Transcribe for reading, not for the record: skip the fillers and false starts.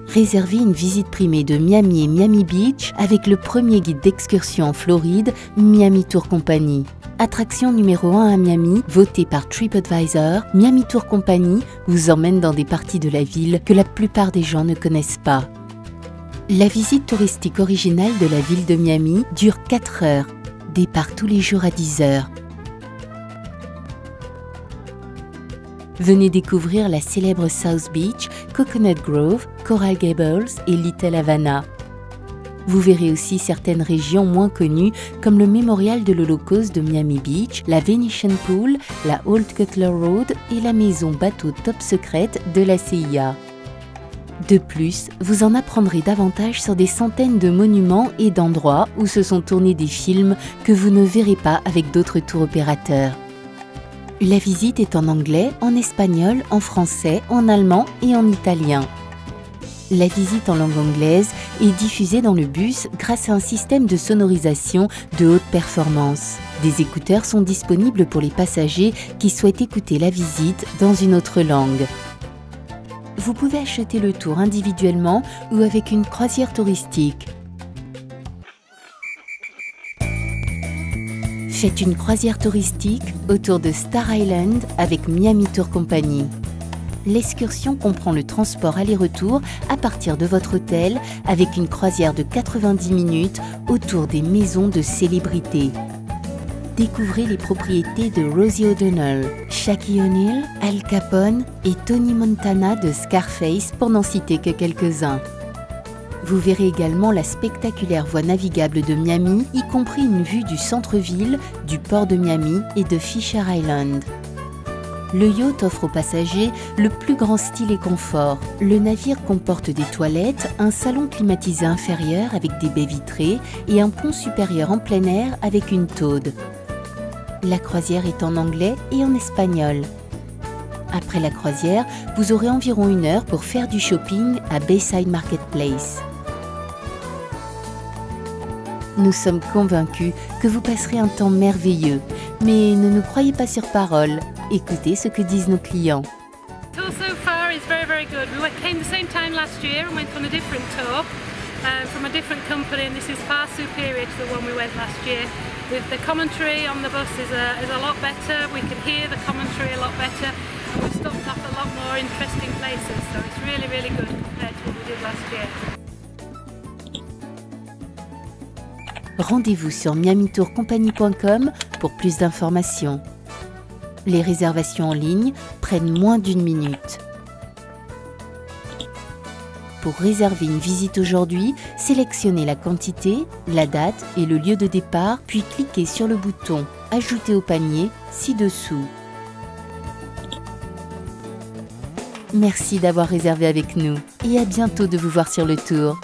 Réservez une visite primée de Miami et Miami Beach avec le premier guide d'excursion en Floride, Miami Tour Company. Attraction numéro 1 à Miami, votée par TripAdvisor, Miami Tour Company vous emmène dans des parties de la ville que la plupart des gens ne connaissent pas. La visite touristique originale de la ville de Miami dure 4 heures, départ tous les jours à 10 heures. Venez découvrir la célèbre South Beach, Coconut Grove, Coral Gables et Little Havana. Vous verrez aussi certaines régions moins connues comme le mémorial de l'Holocauste de Miami Beach, la Venetian Pool, la Old Cutler Road et la maison bateau top secrète de la CIA. De plus, vous en apprendrez davantage sur des centaines de monuments et d'endroits où se sont tournés des films que vous ne verrez pas avec d'autres tours opérateurs. La visite est en anglais, en espagnol, en français, en allemand et en italien. La visite en langue anglaise est diffusée dans le bus grâce à un système de sonorisation de haute performance. Des écouteurs sont disponibles pour les passagers qui souhaitent écouter la visite dans une autre langue. Vous pouvez acheter le tour individuellement ou avec une croisière touristique. Faites une croisière touristique autour de Star Island avec Miami Tour Company. L'excursion comprend le transport aller-retour à partir de votre hôtel avec une croisière de 90 minutes autour des maisons de célébrités. Découvrez les propriétés de Rosie O'Donnell, Shaquille O'Neal, Al Capone et Tony Montana de Scarface pour n'en citer que quelques-uns. Vous verrez également la spectaculaire voie navigable de Miami, y compris une vue du centre-ville, du port de Miami et de Fisher Island. Le yacht offre aux passagers le plus grand style et confort. Le navire comporte des toilettes, un salon climatisé inférieur avec des baies vitrées et un pont supérieur en plein air avec une taude. La croisière est en anglais et en espagnol. Après la croisière, vous aurez environ 1 heure pour faire du shopping à Bayside Marketplace. Nous sommes convaincus que vous passerez un temps merveilleux, mais ne nous croyez pas sur parole. Écoutez ce que disent nos clients. Tour so far is very good. We came the same time last year and went on a different tour from a different company, and this is far superior to the one we went last year. With the commentary on the bus is a lot better. We can hear the commentary a lot better, and we've stopped off a lot more interesting places. So it's really good compared to what we did last year. Rendez-vous sur miamitourcompany.com pour plus d'informations. Les réservations en ligne prennent moins d'1 minute. Pour réserver une visite aujourd'hui, sélectionnez la quantité, la date et le lieu de départ, puis cliquez sur le bouton « Ajouter au panier » ci-dessous. Merci d'avoir réservé avec nous et à bientôt de vous voir sur le tour.